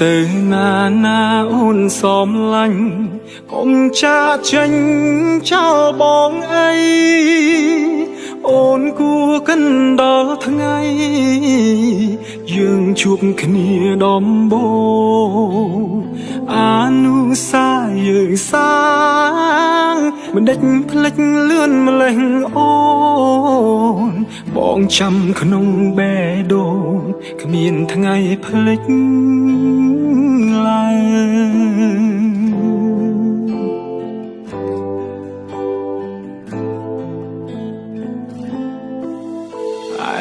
ទៅណាណាអូនសំឡាញ់កុំចាកចេញចោលបងអីអូនគួរកិនដល់ថ្ងៃយើងជួបគ្នាដំបូងអានុសាយើងសាងមិនដេចភ្លេចលឿនម្លេះអូនបងចាំក្នុងបេះដូងគ្មានថ្ងៃភ្លេចឡើយ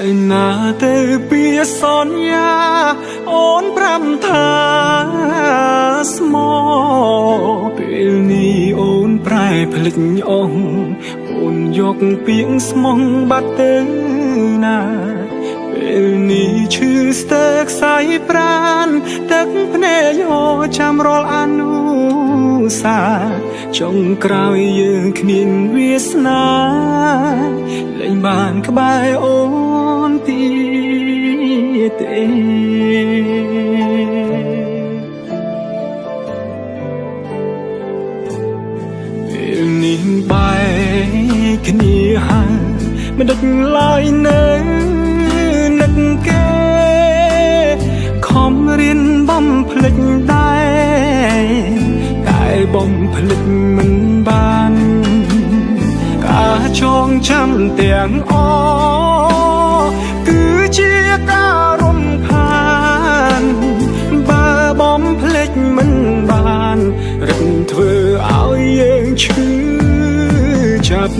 ឯណាទៅពីសន្យាអូនប្រាំថាស្មោពេលនេះអូនប្រែភ្លេចអស់អូនយកពាក្យស្មោះបាត់ទៅណាពេលនេះឈឺស្ទើរខ្សែប្រានទឹកភ្នែកហូរចាំរាល់អនុសាចុងក្រោយយើងគ្មានវាសនាលែងបានក្បែរអូនទៀតទេពេលនេះបែកគ្នាហើយមិនដេចឡើយនៅនឹកគេខំរៀនបំភ្លេចដែរតែបំភ្លេចមិនបានការចងចាំទាំងអគឺជាការរំខានបើបំភ្លេចមិនបានរឹតធ្វើឲ្យយើងឈឺចាប់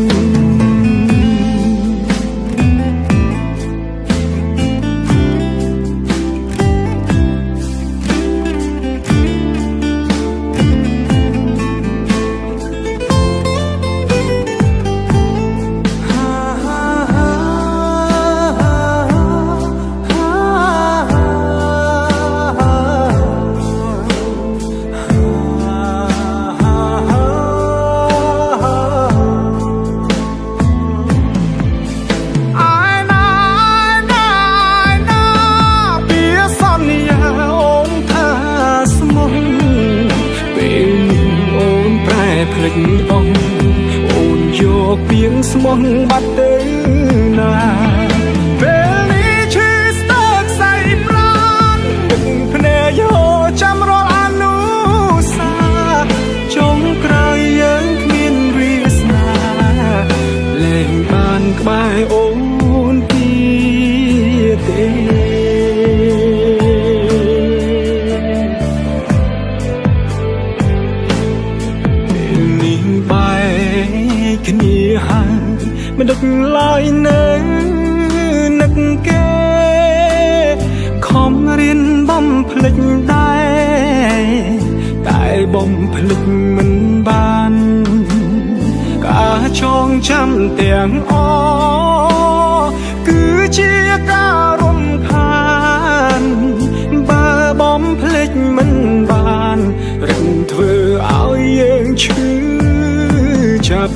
អូនយកពាក្យស្មោះបាត់ទៅណាពេលនេះឈឺស្ទើរខ្សែប្រានទឹកភ្នែកហូរចាំរាល់អនុសាចុងក្រោយយើងគ្មានវាសនាលែងបានក្បែរអូនទៀតទេគ្នាហើយមិនដេចឡើយនៅនឹកគេខំរៀនបំភ្លេចដែរតែបំភ្លេចមិនបានការចងចាំទាំងអគឺជាការរំខានបើបំភ្លេចមិនបានរឹងធ្វើឲ្យយើងឈឺចាប់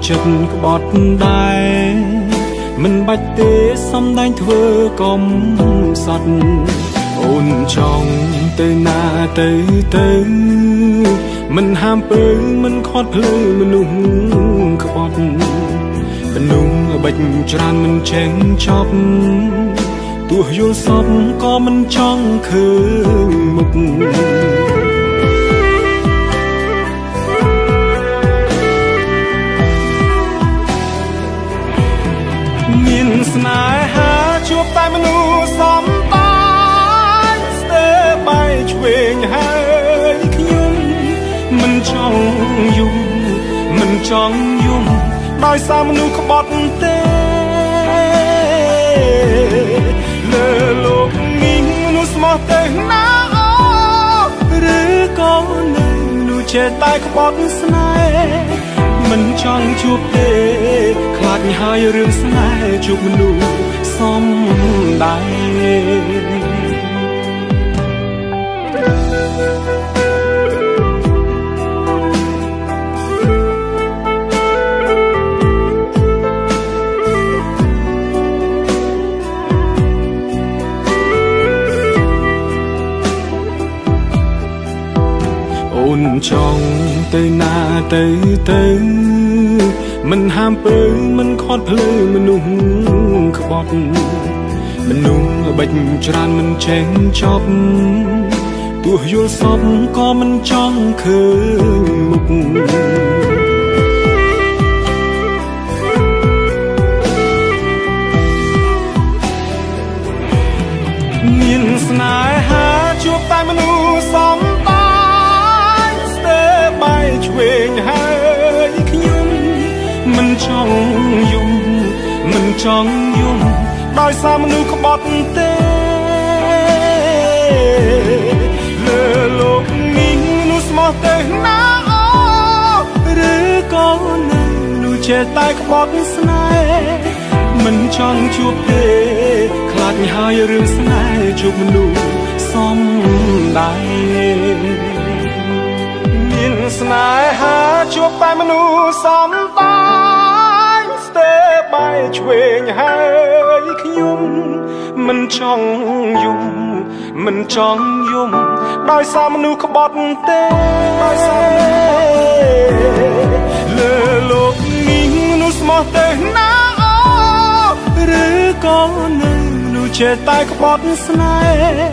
ចិត្តក្បត់ដែរមិនបាច់ទេសំដែងធ្វើកំសត់អូនចង់ទៅណាទៅមិនហាមពើមិនខាត់ភ្លើមនុស្សក្បត់មនុស្សបិចច្រើនមិនចេះចប់ទោះយល់សពក៏មិនចង់ឃើញមុខមានស្នេហាជួបតែមនុស្សសំតា យំមិនចង់យំដោយសារមនុស្សក្បត់ទេលើលោកនេះមនុស្សស្មោះទៅណាឬក៏នៅនោះចេះតែក្បត់ស្នេហ៍មិនចង់ជួបទេខ្លាចហើយរឿងស្នេហ៍ជួបមនុស្សសំដែងអូនចង់ទៅណាទៅមិនហាមពើមិនខត់ភ្លើមនុស្សក្បត់មនុស្សបិចច្រើនមិនចេះចប់ទោះយល់សពក៏មិនចង់ឃើញមុខមានស្នេហាជួបតែមនុស្សសំឆ្វេងហើយខ្ញុំមិនចង់យំមិនចង់យំដោយសារមនុស្សក្បត់ទេលើលោកនេះមនុស្សស្មោះទៅណាឬក៏នៅនោះចេះតែក្បត់ស្នេហ៍មិនចង់ជួបទេខ្លាចហើយរឿងស្នេហ៍ជួបមនុស្សសំដែងស្នេហាជួបតែមនុស្សសំដែងស្ទើរបែកឆ្វេងហើយខ្ញុំមិនចង់យំមិនចង់យំដោយសារមនុស្សក្បត់ទេដោយសារលើលោកនេះមនុស្សស្មោះទៅណាឬក៏នៅនោះចេះតែក្បត់ស្នេ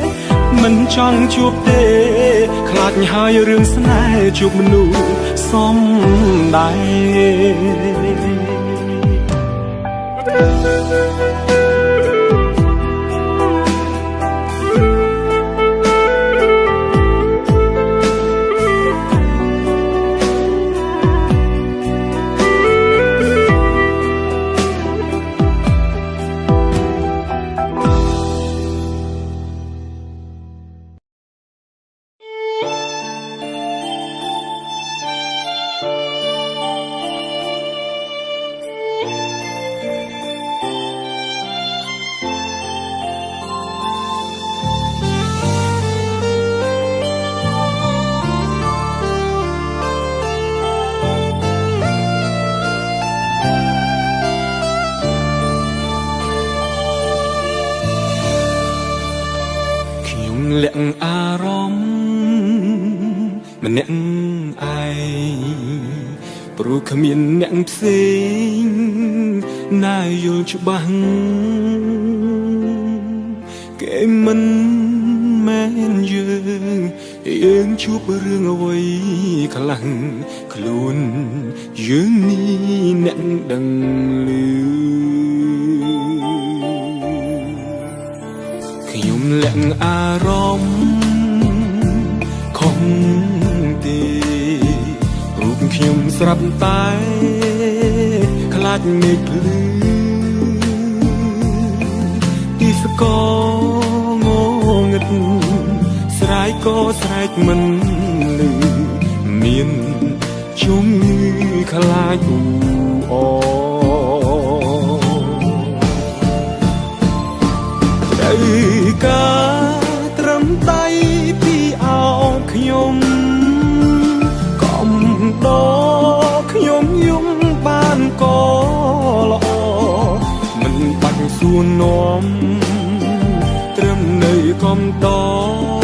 ហ៍មិនចង់ជួបទេខ្លាចហើយរឿងស្នេហ៍ជួបមនុស្សសំដែលាក់អារម្មណ៍ម្នាក់ឯងព្រោះគ្មានអ្នកផ្សេងណាយល់ច្បាស់គេមិនមែនយើងជួបរឿងអ្វីខ្លាំងខ្លួនយើងនេះអ្នកដឹងឮខ្ញុំលាក់អារម្មណ៍ខំទេរូបខ្ញុំស្រាប់តែខ្លាចមេឃភ្លឺទីសកងងឹតស្រែកក៏ស្រែកមិនឮមានជំងឺខ្លាចអ៊ូអត្រូវការត្រឹមដៃពីអោខ្ញុំកំដរខ្ញុំយំបានក៏ល្អមិនបាច់សួរនាំត្រឹមនៅកំដរ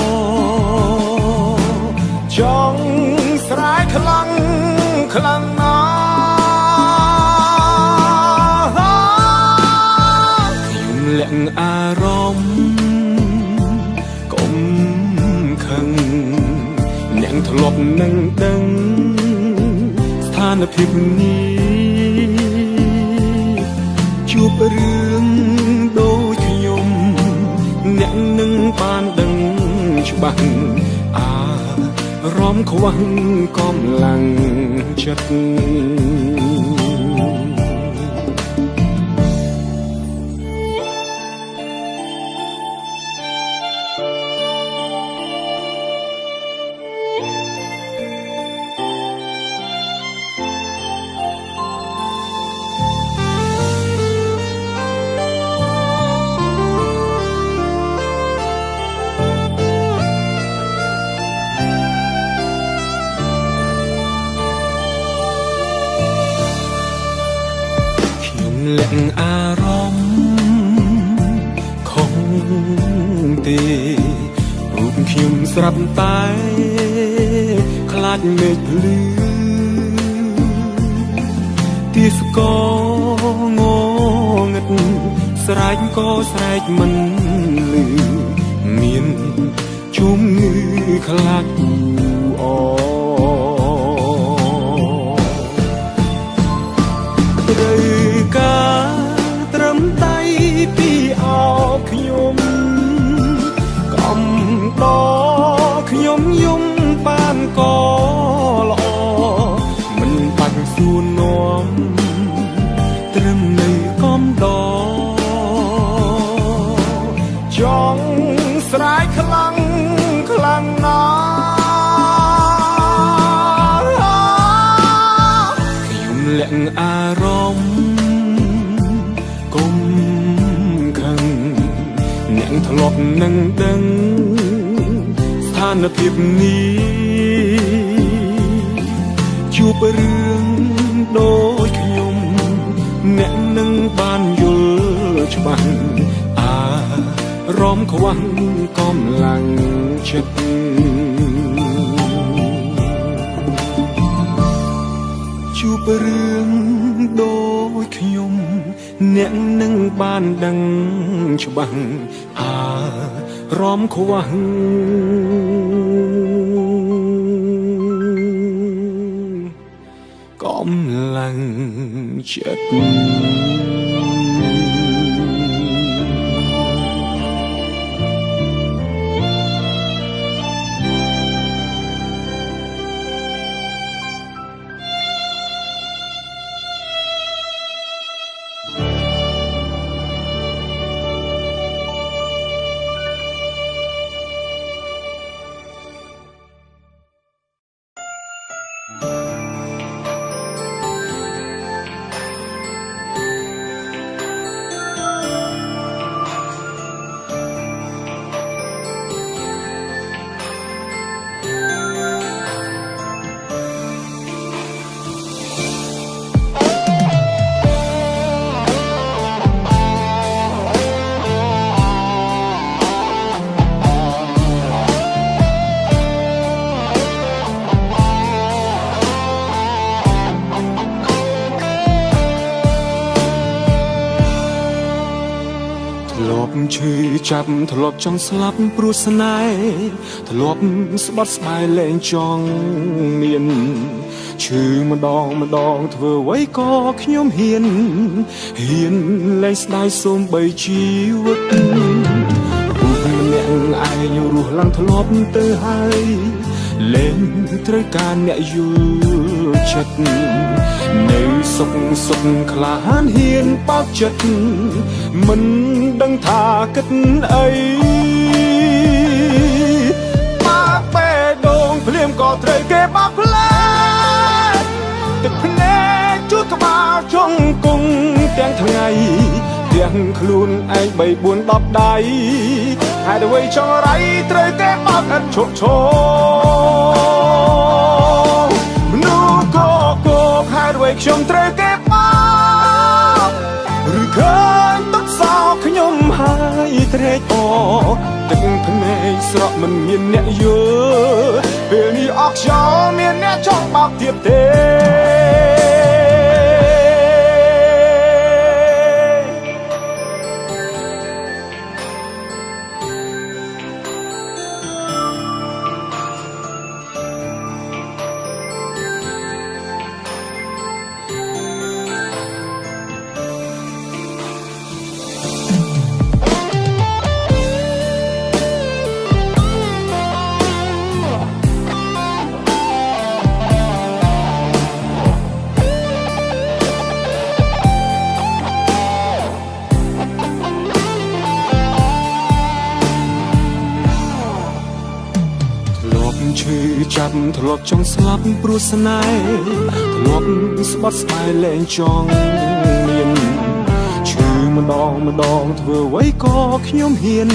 ចង់ស្រែកខ្លាំងខ្លាំងណាស់ខ្ញុំលាក់អារម្មណ៍កុំខឹងអ្នកធ្លាប់នឹងដឹងស្ថានភាពនេះជួបរឿងដូចខ្ញុំអ្នកនឹងបានដឹងច្បាស់អារម្មណ៍ខ ខ្វះកម្លាំងចិត្តលាក់អារម្មណ៍ខំទេរូបខ្ញុំស្រាប់តែខ្លាចមេឃភ្លឺទីស្គងងឹតស្រែកក៏ស្រែកមិនលឺមានជំងឺខ្លាចអត្រូវការត្រឹមដៃពីអោបខ្ញុំកំដខ្ញុំយំបានកល្អមិនបាច់សួរនាំត្រឹមនៅកំដចង់ស្រែកខ្លាំងខ្លាំងណាស់ខ្ញុំលាក់អារម្មណ៍គុំខឹងអ្នកធ្លាប់នឹងដឹងស្ថានភាពនេះជួបរឿងដូចខ្ញុំអ្នកនឹងបានយល់ច្បាស់អារម្មណ៍ខ្វះកម្លាំងចិត្តជួបរឿងដូចខ្ញុំអ្នកនឹងបានដឹងច្បាស់អារម្មណ៍ខ្វះកម្លាំងចិត្តឈឺចាប់ធ្លាប់ចង់ស្លាប់ព្រោះស្នេហ៍ធ្លាប់ស្បត់ស្បាយលែងចង់មានឈឺម្ដងធ្វើអ្វីក៏ខ្ញុំហ៊ានលែងស្ដាយសូមបីជីវិតពួកម្នាក់ឯងរស់ឡើងធ្លាប់ទៅហើយលែងត្រូវការអ្នកយល់ចិត្តនៅសុខក្លាហានហ៊ានបោកចិត្តមិនដឹងថាគិតអីបាក់បេះដូងភ្លាមក៏ត្រូវគេបាក់ផ្លែទឹកភ្នែកជួតក្បាលជង្គង់ទាំងថ្ងៃទាំងខ្លួនឯង3 4 10ដៃហើយអ្វីចង់រៃត្រូវគេបាក់ឥតឈប់ឈរមនុស្សក៏គោកហើយអ្វីខ្ញុំត្រូវគេបាក់ឬឃើញទឹកសោកខ្ញុំហើយត្រេកអរទឹកភ្នែកស្រក់មិនមានអ្នកយល់ពេលនេះអស់ខ្យល់មានអ្នកចង់បាក់ទៀតទេ ឈឺចាប់ធ្លាប់ចង់ស្លាប់ព្រោះស្នេហ៍ធ្លាប់ស្បត់ស្បាយលែងចង់មានឈឺម្ដងធ្វើអ្វីក៏ខ្ញុំហ៊ាន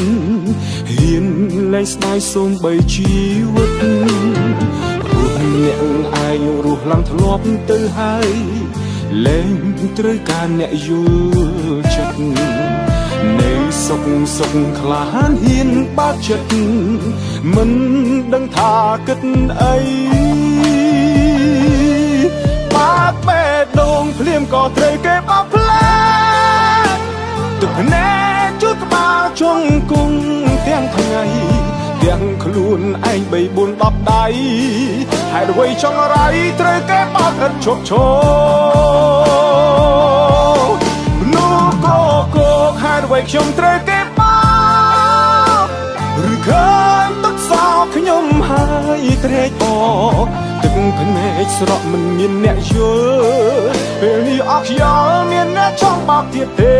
លែងស្ដាយសូមបីជីវិតរស់អ្នកឯងរស់ឡើងធ្លាប់ទៅហើយលែងត្រូវការអ្នកយល់ចិត្តនៅសុខក្លាហានហ៊ានបាក់ចិត្តមិនដឹងថាគិតអីបាក់បេះដូងភ្លាមក៏ត្រូវគេបោកផ្លាទឹកភ្នែកជួតក្បាលជង្គង់ទាំងថ្ងៃទាំងខ្លួនឯង3 4 10ដៃហេតុអ្វីចង់រៃត្រូវគេបោកឥតឈប់ឈរនោះក៏ហេតុអ្វីខ្ញុំត្រូវគេបោកឬឃើញទឹកសោកខ្ញុំហើយត្រេកអរទឹកភ្នែកស្រក់មិនមានអ្នកយល់ពេលនេះអស់ខ្យល់មានអ្នកចង់បោកទៀតទេ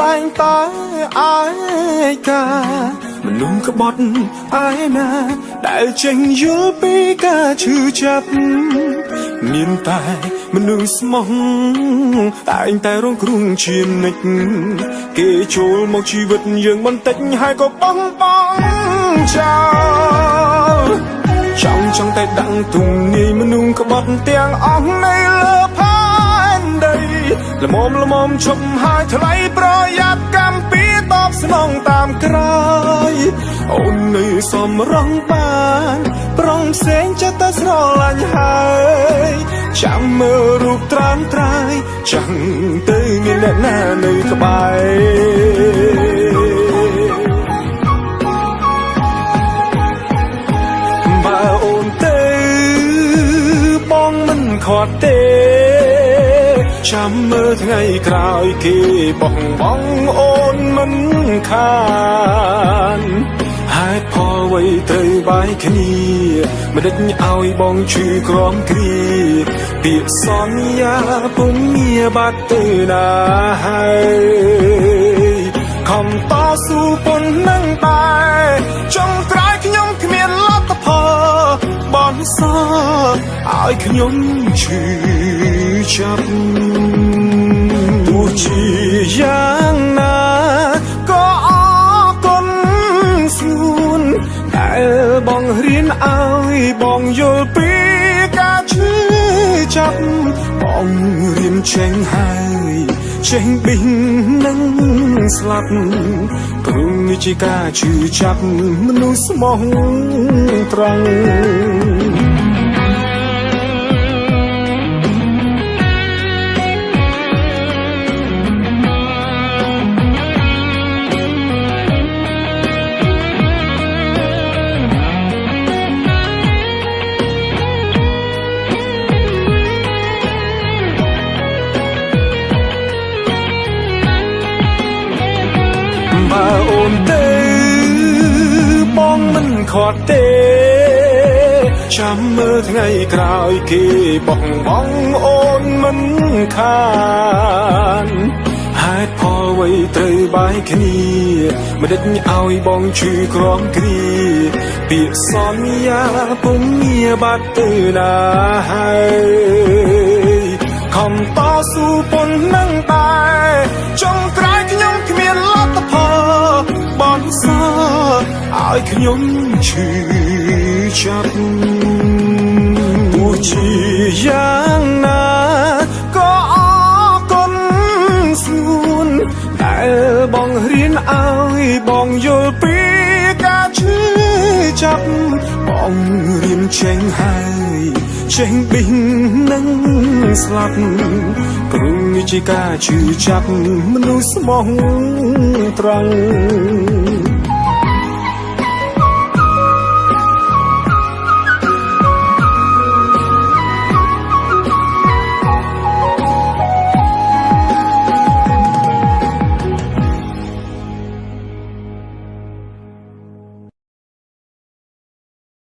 តែងតែអាយកាមនុស្សក្បត់ឯណាដែលចេញយល់ពីការឈឺចាប់មានតែមនុស្សស្មោះតែងតែរងគ្រោះជានិច្ចគេចូលមកជីវិតយើងបន្តិចហើយក៏បោះបង់ចោលចង់តែដឹងទុំនាយមនុស្សក្បត់ទាំងអស់នៅលើផែនដីល្មមឈប់ហើយថ្លៃប្រយ័ត្នកម្មពីតបស្នងតាមក្រោយអូននៅសំរងបានប្រុងផ្សេងចិត្តតែស្រឡាញ់ហើយចាំមើលរូបត្រាំត្រាយចាំទៅមានអ្នកណានៅក្បែរបើអូនទៅបងមិនខាត់ទេចាំមើលថ្ងៃក្រោយគេបោះបង់អូនមិនខានហេតុផលអ្វីត្រូវបាយគ្នាមិនដេចឲ្យបងឈឺក្រំគ្រាពាក្យសន្យាពុំមានបាត់ទៅណាហើយខំតស៊ូប៉ុណ្ណឹងដែរចង់ក្រោយខ្ញុំគ្មានលទ្ធផលបនសឲ្យខ្ញុំឈឺចាប់ទោះជាយ៉ាងណាក៏អរគុណស្ងួនដែលបងរៀនឲ្យបងយល់ពីការឈឺចាប់បងរៀនចេញហើយចេញប៊ីងនឹងស្លាប់ព្រោះនេះជាការឈឺចាប់មនុស្សស្មោះត្រង់បើអូនទៅបងមិនខាត់ទេចាំមើលថ្ងៃក្រោយគេបោះបង់អូនមិនខានហេតុផលអ្វីត្រូវបាយគ្នាមិនដេចឲ្យបងឈឺក្រំគ្រាពាក្យសន្យាពុំមានបាត់ទៅណាហើយខំតស៊ូប៉ុណ្ណឹងដែរចង់ក្រោយខ្ញុំគ្មានលទ្ធផលបនសឲ្យខ្ញុំឈឺចាប់ទោះជាយ៉ាងណាក៏អរគុណស្ងួ ចេញហើយចេញប៊ីងនឹងស្លាប់ព្រោះនេះជាការជឿចាប់មនុស្សស្មោះត្រង់